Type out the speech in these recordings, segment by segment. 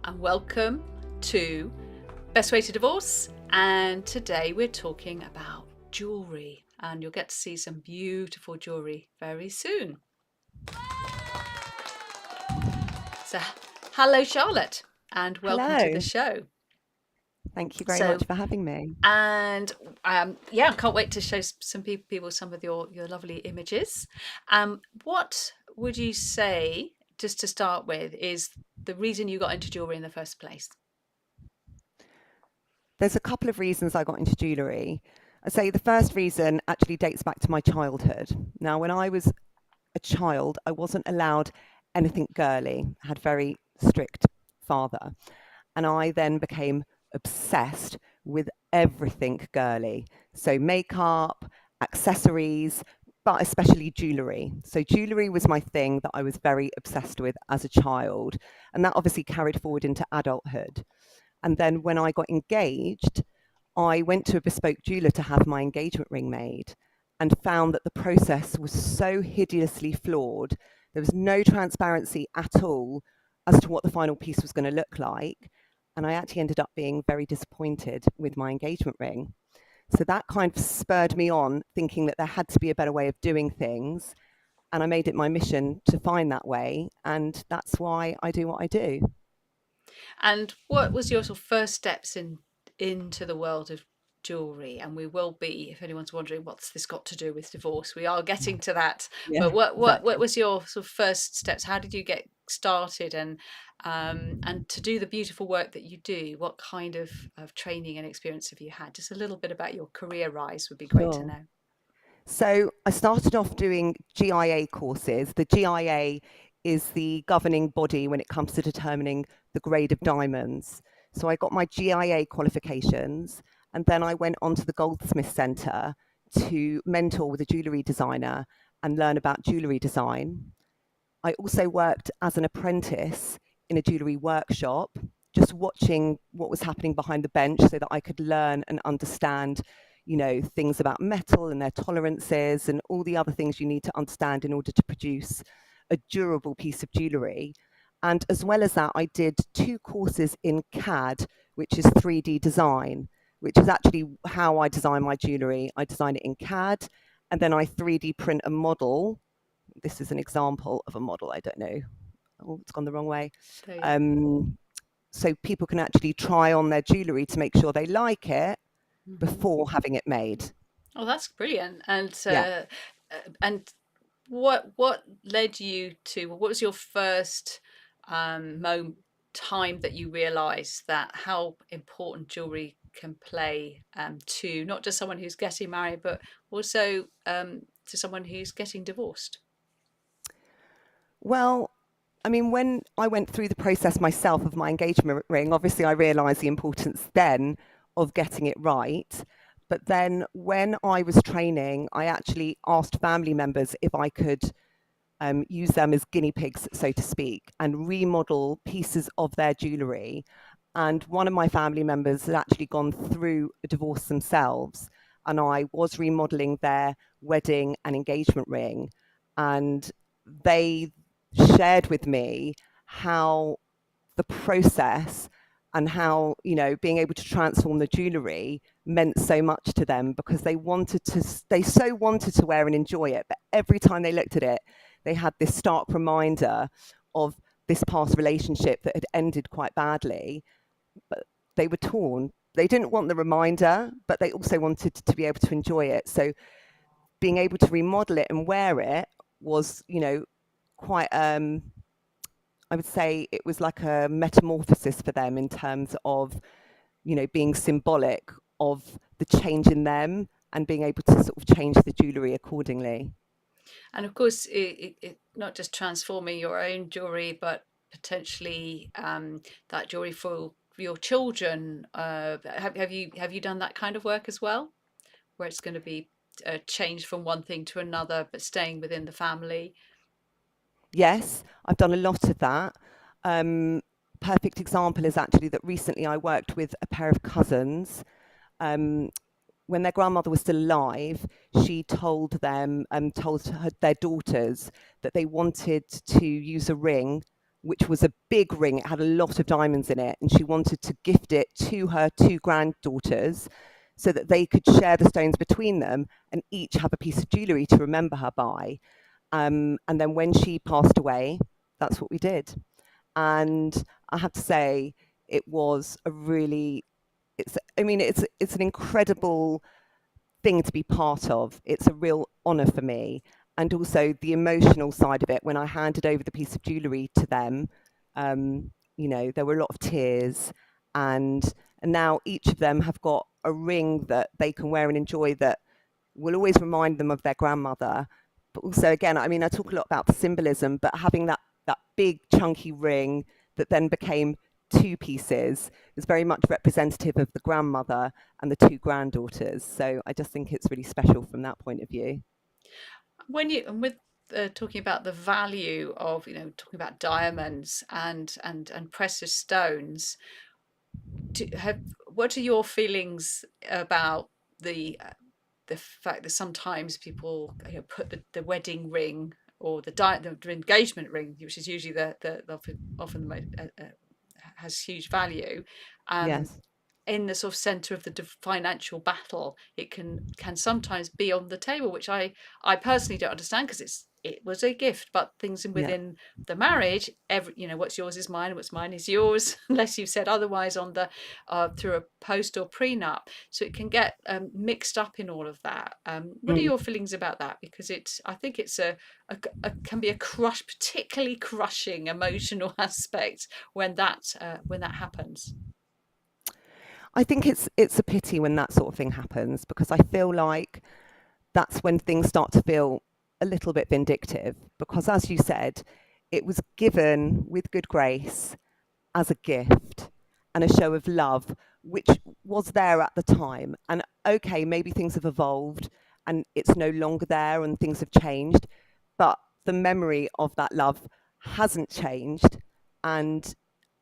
and welcome to Best Way to Divorce. And today we're talking about jewellery, and you'll get to see some beautiful jewellery very soon. So, hello, Charlotte, and welcome to the Hello. show. Thank you very So, much for having me. and yeah, I can't wait to show some people some of your lovely images. What would you say, just to start with, is the reason you got into jewellery in the first place? There's a couple of reasons I got into jewellery. I'd say the first reason actually dates back to my childhood. Now, when I was a child, I wasn't allowed anything girly. I had a very strict father. And I then became obsessed with everything girly. So makeup, accessories, but especially jewellery. So jewellery was my thing that I was very obsessed with as a child. And that obviously carried forward into adulthood. And then when I got engaged, I went to a bespoke jeweler to have my engagement ring made and found that the process was so hideously flawed. There was no transparency at all as to what the final piece was going to look like. And I actually ended up being very disappointed with my engagement ring. So that kind of spurred me on thinking that there had to be a better way of doing things. And I made it my mission to find that way. And that's why I do what I do. And what was your sort of first steps into the world of jewelry? And we will be, if anyone's wondering what's this got to do with divorce, we are getting to that. Yeah, But what exactly. was your sort of first steps? How did you get started? And to do the beautiful work that you do, what kind of training and experience have you had? Just a little bit about your career rise would be great to Sure. know. So I started off doing GIA courses. The GIA is the governing body when it comes to determining the grade of diamonds. So I got my GIA qualifications, and then I went on to the Goldsmith Centre to mentor with a jewellery designer and learn about jewellery design. I also worked as an apprentice in a jewellery workshop, just watching what was happening behind the bench so that I could learn and understand, things about metal and their tolerances and all the other things you need to understand in order to produce a durable piece of jewellery. And as well as that, I did 2 courses in CAD, which is 3D design, which is actually how I design my jewellery. I design it in CAD, and then I 3D print a model. This is an example of a model. I don't know. Oh, it's gone the wrong way. There you Um, so people can actually try on their jewellery to make sure they like it hmm before having it made. Oh, that's brilliant. Yeah. And what led you to, what was your first time that you realized that how important jewelry can play to not just someone who's getting married, but also to someone who's getting divorced? Well, I mean, when I went through the process myself of my engagement ring, obviously I realised the importance then of getting it right. But then when I was training, I actually asked family members if I could use them as guinea pigs, so to speak, and remodel pieces of their jewellery. And one of my family members had actually gone through a divorce themselves, and I was remodeling their wedding and engagement ring. And they shared with me how the process and how, being able to transform the jewellery meant so much to them, because they so wanted to wear and enjoy it, but every time they looked at it, they had this stark reminder of this past relationship that had ended quite badly, but they were torn. They didn't want the reminder, but they also wanted to be able to enjoy it. So being able to remodel it and wear it was, quite I would say it was like a metamorphosis for them in terms of, being symbolic of the change in them and being able to sort of change the jewellery accordingly. And of course, it not just transforming your own jewelry, but potentially that jewelry for your children. Have you done that kind of work as well, where it's going to be changed from one thing to another, but staying within the family? Yes, I've done a lot of that. Um, Perfect example is actually that recently I worked with a pair of cousins. Um, when their grandmother was still alive, she told them, told their daughters that they wanted to use a ring which was a big ring. It had a lot of diamonds in it, and she wanted to gift it to her two granddaughters so that they could share the stones between them and each have a piece of jewellery to remember her by. And then when she passed away, that's what we did. And I have to say, it was a really, it's an incredible thing to be part of. It's a real honour for me. And also the emotional side of it, when I handed over the piece of jewellery to them, there were a lot of tears. And now each of them have got a ring that they can wear and enjoy that will always remind them of their grandmother. But also, again, I talk a lot about the symbolism, but having that big chunky ring that then became two pieces is very much representative of the grandmother and the two granddaughters. So I just think it's really special from that point of view. When you and with talking about the value of, talking about diamonds and precious stones, what are your feelings about the fact that sometimes people, put the wedding ring or the engagement ring, which is usually the often the most has huge value, um, Yes, in the sort of center of the financial battle. It can sometimes be on the table, which I personally don't understand, because it was a gift, but things yeah. within the marriage, what's yours is mine, what's mine is yours, unless you've said otherwise on the through a post or prenup. So it can get mixed up in all of that. What are Mm. your feelings about that? Because I think it's can be a particularly crushing emotional aspect when that happens. I think it's a pity when that sort of thing happens, because I feel like that's when things start to feel a little bit vindictive, because as you said, it was given with good grace as a gift and a show of love, which was there at the time. And okay, maybe things have evolved and it's no longer there and things have changed, but the memory of that love hasn't changed. And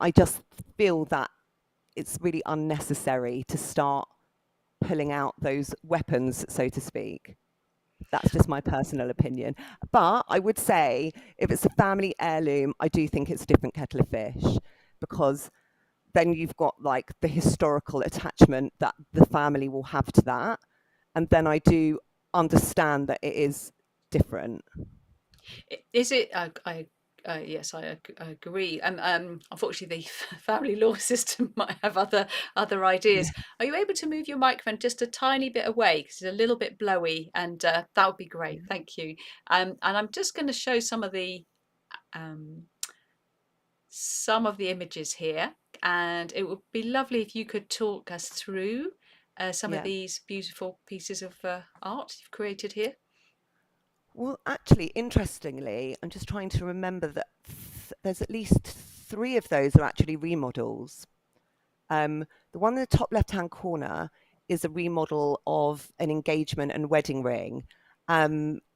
I just feel that it's really unnecessary to start pulling out those weapons, so to speak. That's just my personal opinion. But I would say if it's a family heirloom, I do think it's a different kettle of fish, because then you've got like the historical attachment that the family will have to that. And then I do understand that it is different. Is it? Yes, I agree. Unfortunately, the family law system might have other Yeah. ideas. Are you able to move your microphone just a tiny bit away, because it's a little bit blowy, and that would be great. Thank you. And I'm just going to show um, some of the images here, and it would be lovely if you could talk us through some of Yeah. these beautiful pieces of art you've created here. Well, actually, interestingly, I'm just trying to remember that there's at least three of those are actually remodels. The one in the top left-hand corner is a remodel of an engagement and wedding ring.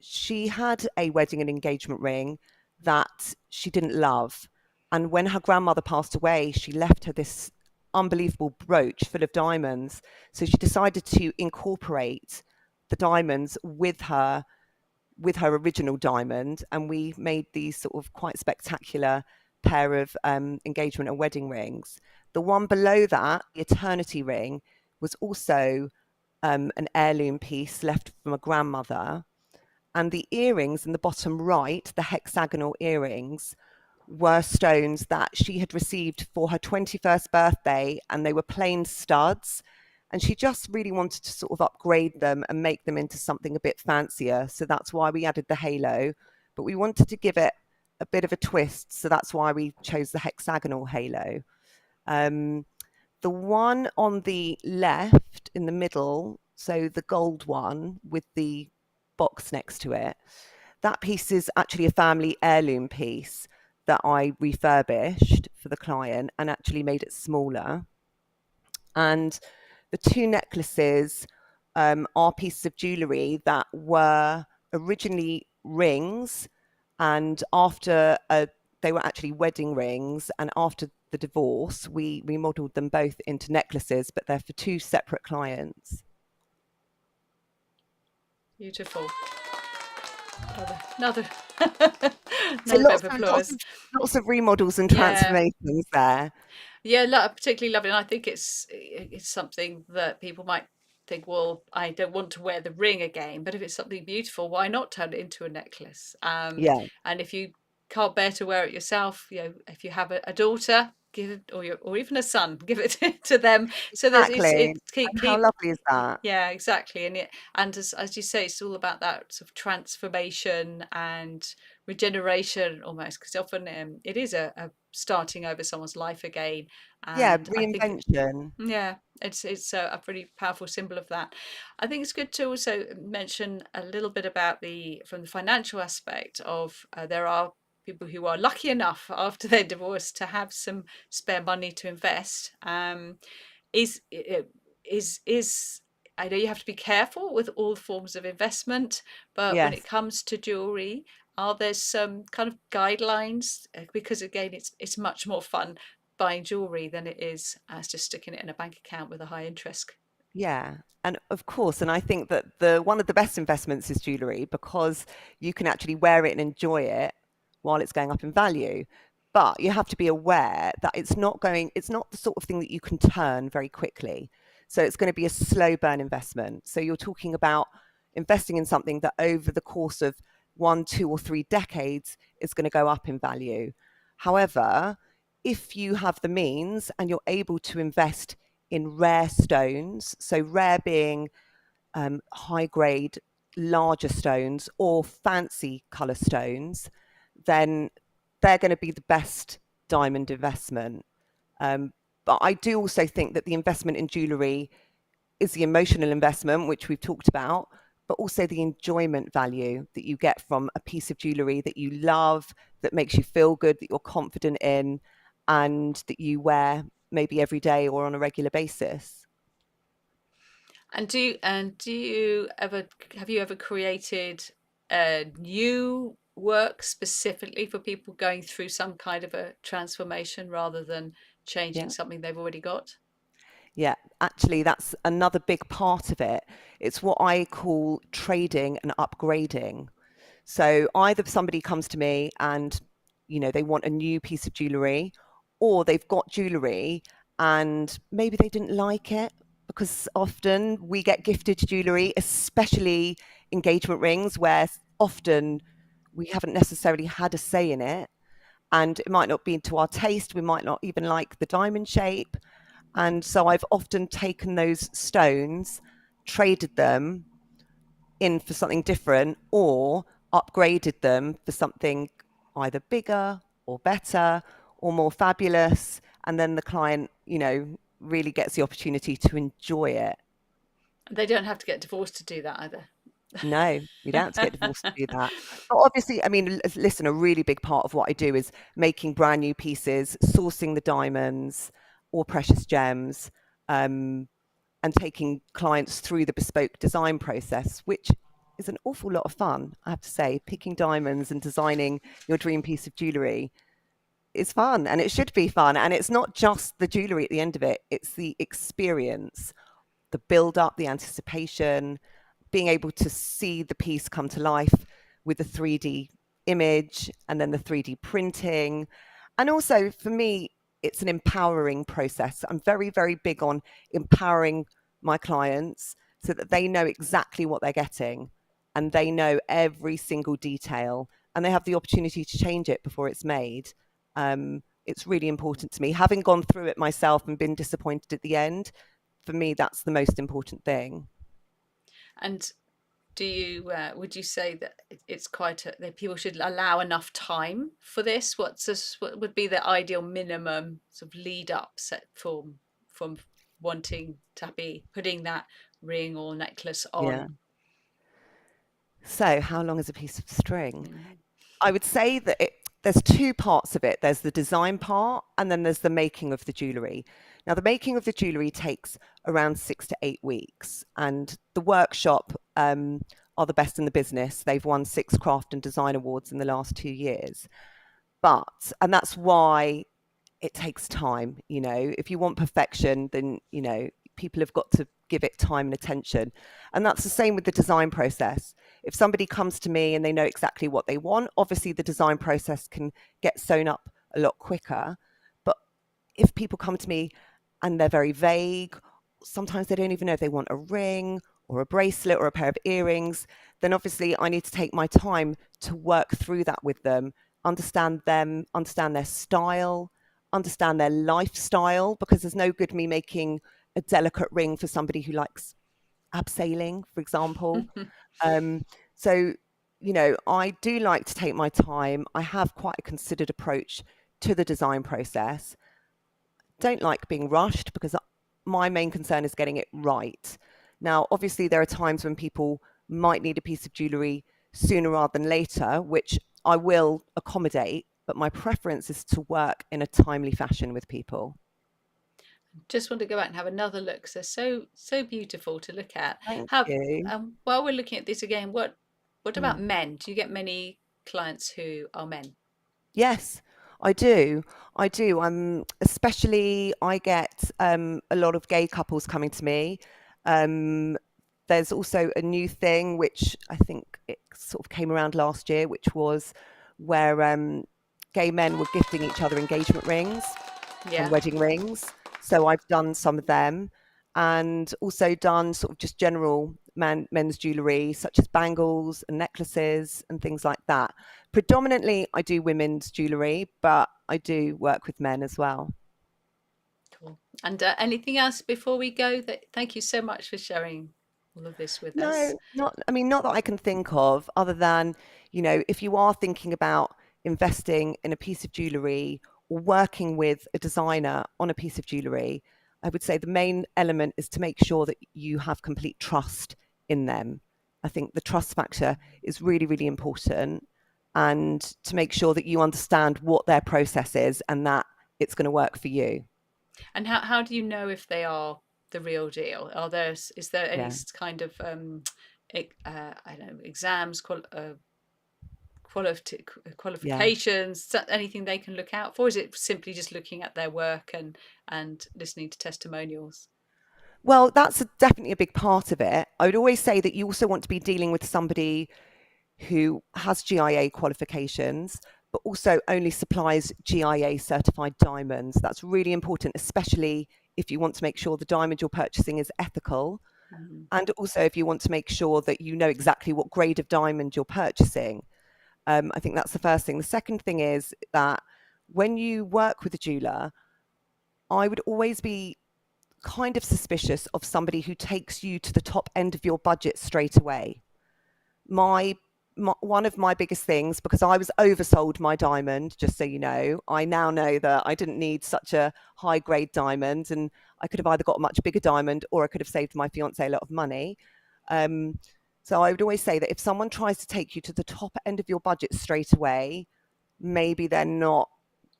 She had a wedding and engagement ring that she didn't love. And when her grandmother passed away, she left her this unbelievable brooch full of diamonds. So she decided to incorporate the diamonds with her original diamond, and we made these sort of quite spectacular pair of engagement and wedding rings. The one below that, the eternity ring, was also an heirloom piece left from a grandmother. And the earrings in the bottom right, the hexagonal earrings, were stones that she had received for her 21st birthday, and they were plain studs. And she just really wanted to sort of upgrade them and make them into something a bit fancier. So that's why we added the halo. But we wanted to give it a bit of a twist. So that's why we chose the hexagonal halo. Um, the one on the left in the middle, so the gold one with the box next to it, that piece is actually a family heirloom piece that I refurbished for the client and actually made it smaller. And the two necklaces are pieces of jewellery that were originally rings, and after they were actually wedding rings, and after the divorce, we remodeled them both into necklaces, but they're for two separate clients. Beautiful. Another So another bit of applause. lots of remodels and Yeah. transformations there. Yeah, particularly lovely. And I think it's something that people might think, well, I don't want to wear the ring again, but if it's something beautiful, why not turn it into a necklace? Yeah, And if you can't bear to wear it yourself, if you have a daughter, give it, or even a son, give it to them. So there's exactly. it keep And how keep lovely is that? yeah, exactly. And as you say, it's all about that sort of transformation and regeneration almost, because often it is a starting over someone's life again. Yeah, And I think reinvention. yeah, it's a pretty powerful symbol of that. I think it's good to also mention a little bit about from the financial aspect of there are people who are lucky enough after their divorce to have some spare money to invest. Is is I know you have to be careful with all forms of investment, but when it Yes. comes to jewelry, are there some kind of guidelines? Because again, it's much more fun buying jewelry than it is as just sticking it in a bank account with a high interest. Yeah. And of course, and I think that the one of the best investments is jewelry because you can actually wear it and enjoy it while it's going up in value. But you have to be aware that it's not the sort of thing that you can turn very quickly. So it's going to be a slow burn investment. So you're talking about investing in something that over the course of 1, 2, or 3 decades is going to go up in value. However, if you have the means and you're able to invest in rare stones, so rare being high grade, larger stones or fancy colour stones, then they're going to be the best diamond investment. But I do also think that the investment in jewellery is the emotional investment, which we've talked about, but also the enjoyment value that you get from a piece of jewellery that you love, that makes you feel good, that you're confident in, and that you wear maybe every day or on a regular basis. Do you ever have you ever created new work specifically for people going through some kind of a transformation rather than changing Yeah. something they've already got? Yeah, actually, that's another big part of it. It's what I call trading and upgrading. So either somebody comes to me and, they want a new piece of jewelry, or they've got jewelry and maybe they didn't like it because often we get gifted jewelry, especially engagement rings, where often we haven't necessarily had a say in it. And it might not be to our taste. We might not even like the diamond shape. And so I've often taken those stones, traded them in for something different, or upgraded them for something either bigger or better or more fabulous. And then the client, really gets the opportunity to enjoy it. They don't have to get divorced to do that either. No, you don't have to get divorced to do that. But obviously, I mean, listen, a really big part of what I do is making brand new pieces, sourcing the diamonds or precious gems, um, and taking clients through the bespoke design process, which is an awful lot of fun, I have to say. Picking diamonds and designing your dream piece of jewelry is fun, and it should be fun. And it's not just the jewelry at the end of it, it's the experience, the build up, the anticipation, being able to see the piece come to life with the 3D image and then the 3D printing. And also for me, it's an empowering process. I'm very, very big on empowering my clients so that they know exactly what they're getting and they know every single detail and they have the opportunity to change it before it's made. It's really important to me. Having gone through it myself and been disappointed at the end, for me, that's the most important thing. And would you say that it's that people should allow enough time for this? What would be the ideal minimum sort of lead up set from wanting to be putting that ring or necklace Yeah. on? So, how long is a piece of string? Mm. I would say that there's two parts of it. There's the design part, and then there's the making of the jewellery. Now, the making of the jewellery takes around 6 to 8 weeks, and the workshop are the best in the business. They've won 6 craft and design awards in the last 2 years. And that's why it takes time. If you want perfection, then, people have got to give it time and attention. And that's the same with the design process. if somebody comes to me and they know exactly what they want, obviously the design process can get sewn up a lot quicker. But if people come to me and they're very vague, sometimes they don't even know if they want a ring or a bracelet or a pair of earrings, then obviously I need to take my time to work through that with them, understand their style, understand their lifestyle, because there's no good me making a delicate ring for somebody who likes abseiling, for example. Um, so, I do like to take my time. I have quite a considered approach to the design process. Don't like being rushed because my main concern is getting it right. Now, obviously, there are times when people might need a piece of jewellery sooner rather than later, which I will accommodate, but my preference is to work in a timely fashion with people. Just want to go out and have another look. So so beautiful to look at. Thank How you. while we're looking at this again, what about Mm. men? Do you get many clients who are men? Yes, I do. I do. Especially I get a lot of gay couples coming to me. Um, there's also a new thing which I think it sort of came around last year, which was where gay men were gifting each other engagement rings and Yeah. wedding rings. So I've done some of them, and also done sort of just general men's jewellery, such as bangles and necklaces and things like that. Predominantly, I do women's jewellery, but I do work with men as well. Cool. And anything else before we go? That thank you so much for sharing all of this with us. No, not that I can think of, other than, if you are thinking about investing in a piece of jewellery or working with a designer on a piece of jewellery, I would say the main element is to make sure that you have complete trust in them. I think the trust factor is really, really important, and to make sure that you understand what their process is and that it's going to work for you. And how do you know if they are the real deal? Is there any Yeah. kind of I don't know, exams, Yeah. qualifications, anything they can look out for? Is it simply just looking at their work and listening to testimonials? Well, that's definitely a big part of it. I would always say that you also want to be dealing with somebody who has GIA qualifications, but also only supplies GIA certified diamonds. That's really important, especially if you want to make sure the diamond you're purchasing is ethical. Mhm. And also if you want to make sure that you know exactly what grade of diamond you're purchasing. I think that's the first thing. The second thing is that when you work with a jeweler, I would always be kind of suspicious of somebody who takes you to the top end of your budget straight away. My, one of my biggest things, because I was oversold my diamond, just so you know, I now know that I didn't need such a high grade diamond, and I could have either got a much bigger diamond or I could have saved my fiance a lot of money. Um, so I would always say that if someone tries to take you to the top end of your budget straight away, maybe they're not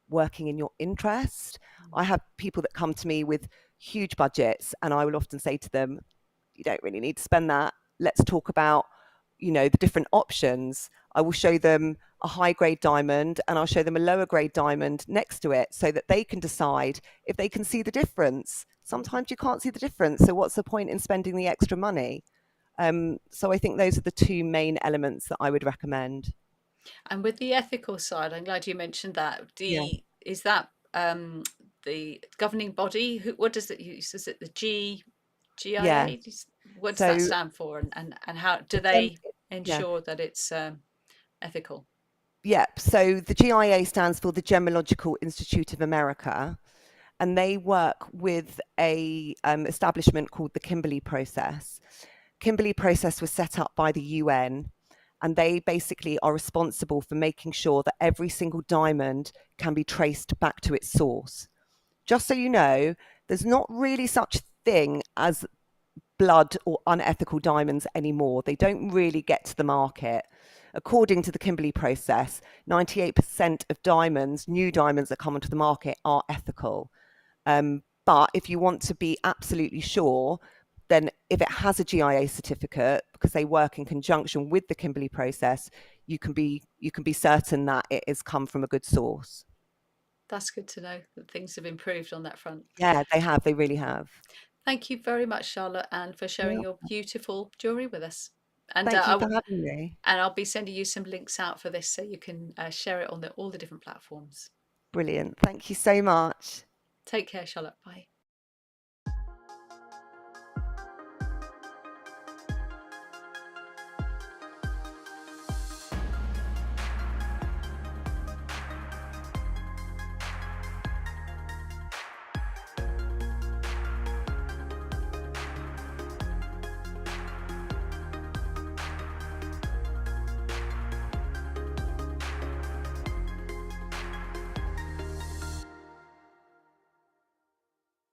working in your interest. I have people that come to me with huge budgets, and I will often say to them, you don't really need to spend that. Let's talk about, the different options. I will show them a high grade diamond and I'll show them a lower grade diamond next to it so that they can decide if they can see the difference. Sometimes you can't see the difference. So what's the point in spending the extra money? So I think those are the two main elements that I would recommend. And with the ethical side, I'm glad you mentioned that. Yeah. Is that the governing body? What does it use? Is it the Yeah. GIA? What does that So, stand for? And how do the gen- they yeah. ensure that it's ethical? Yep. So the GIA stands for the Gemological Institute of America, and they work with a establishment called the Kimberley Process. Kimberley Process was set up by the UN, and they basically are responsible for making sure that every single diamond can be traced back to its source. Just so you know, there's not really such thing as blood or unethical diamonds anymore. They don't really get to the market. According to the Kimberley Process, 98% of diamonds, new diamonds that come onto the market, are ethical. But if you want to be absolutely sure, then if it has a GIA certificate, because they work in conjunction with the Kimberley Process, you can be certain that it has come from a good source. That's good to know that things have improved on that front. Yeah, they have. They really have. Thank you very much, Charlotte, and for sharing Yeah. your beautiful jewellery with us. And Thank you for having me. I'll be sending you some links out for this so you can share it on all the different platforms. Brilliant. Thank you so much. Take care, Charlotte. Bye.